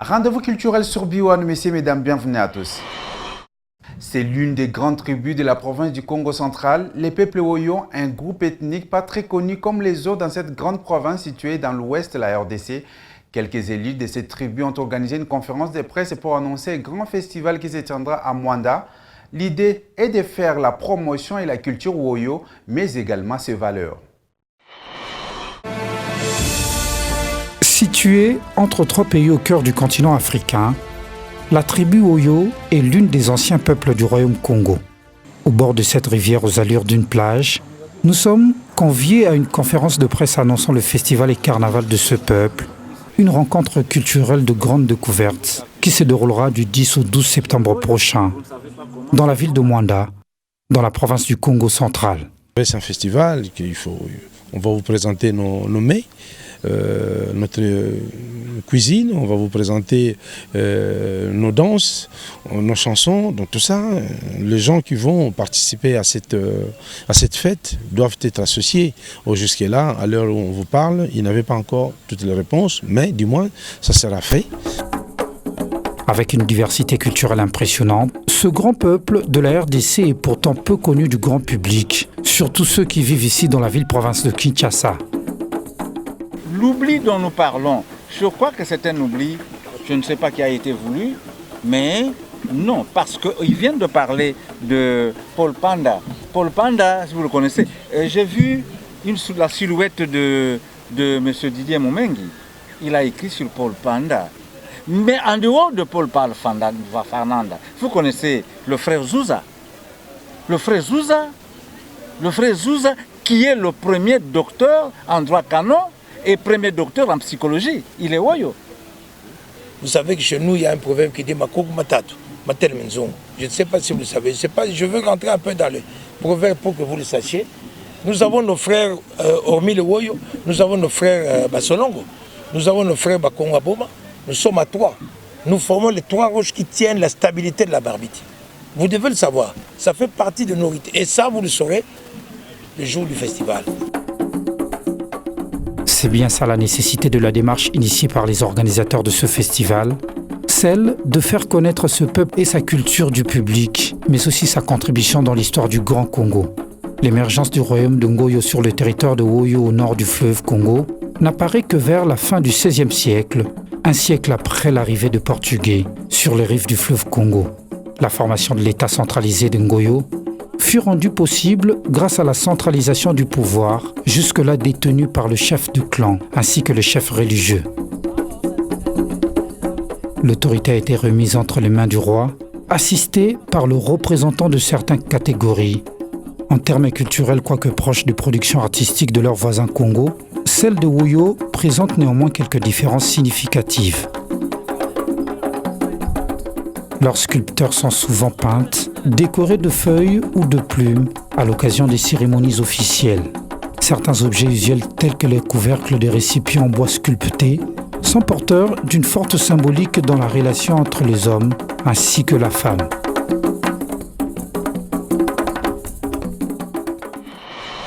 Rendez-vous culturel sur Biwane, messieurs, mesdames, bienvenue à tous. C'est l'une des grandes tribus de la province du Congo central, les peuples Woyo, un groupe ethnique pas très connu comme les autres dans cette grande province située dans l'ouest de la RDC. Quelques élus de cette tribu ont organisé une conférence de presse pour annoncer un grand festival qui se tiendra à Mwanda. L'idée est de faire la promotion et la culture Woyo, mais également ses valeurs. Située entre trois pays au cœur du continent africain, la tribu Woyo est l'une des anciens peuples du royaume Congo. Au bord de cette rivière aux allures d'une plage, nous sommes conviés à une conférence de presse annonçant le festival et carnaval de ce peuple, une rencontre culturelle de grande découverte qui se déroulera du 10 au 12 septembre prochain dans la ville de Mwanda, dans la province du Congo central. C'est un festival on va vous présenter nos mets, notre cuisine, on va vous présenter nos danses, nos chansons, donc tout ça. Les gens qui vont participer à cette fête doivent être associés. Jusque-là, à l'heure où on vous parle, ils n'avaient pas encore toutes les réponses, mais du moins, ça sera fait. Avec une diversité culturelle impressionnante, ce grand peuple de la RDC est pourtant peu connu du grand public, surtout ceux qui vivent ici dans la ville-province de Kinshasa. L'oubli dont nous parlons, je crois que c'est un oubli, je ne sais pas qui a été voulu, mais non, parce qu'ils viennent de parler de Paul Panda. Paul Panda, si vous le connaissez, j'ai vu la silhouette de M. Didier Momengi. Il a écrit sur Paul Panda. Mais en dehors de Paul Fernanda, vous connaissez le frère Zouza. Le frère Zouza qui est le premier docteur en droit canon et premier docteur en psychologie. Il est Woyo. Vous savez que chez nous, il y a un proverbe qui dit Makouk Matatu, Matel Menzong. Je ne sais pas si vous le savez. Je veux rentrer un peu dans le proverbe pour que vous le sachiez. Nous avons nos frères, hormis le Woyo, nous avons nos frères Basolongo, nous avons nos frères Bakongaboma. Nous sommes à trois. Nous formons les trois roches qui tiennent la stabilité de la Barbiti. Vous devez le savoir. Ça fait partie de nos rites. Et ça, vous le saurez le jour du festival. C'est bien ça la nécessité de la démarche initiée par les organisateurs de ce festival. Celle de faire connaître ce peuple et sa culture du public, mais aussi sa contribution dans l'histoire du Grand Congo. L'émergence du royaume de Ngoyo sur le territoire de Woyo au nord du fleuve Congo n'apparaît que vers la fin du XVIe siècle, un siècle après l'arrivée de Portugais sur les rives du fleuve Congo. La formation de l'État centralisé de Ngoyo fut rendue possible grâce à la centralisation du pouvoir, jusque-là détenu par le chef du clan ainsi que le chef religieux. L'autorité a été remise entre les mains du roi, assisté par le représentant de certaines catégories. En termes culturels, quoique proches des productions artistiques de leurs voisins Congo, celle de Woyo présente néanmoins quelques différences significatives. Leurs sculpteurs sont souvent peintes, décorées de feuilles ou de plumes à l'occasion des cérémonies officielles. Certains objets usuels tels que les couvercles des récipients en bois sculptés sont porteurs d'une forte symbolique dans la relation entre les hommes ainsi que la femme.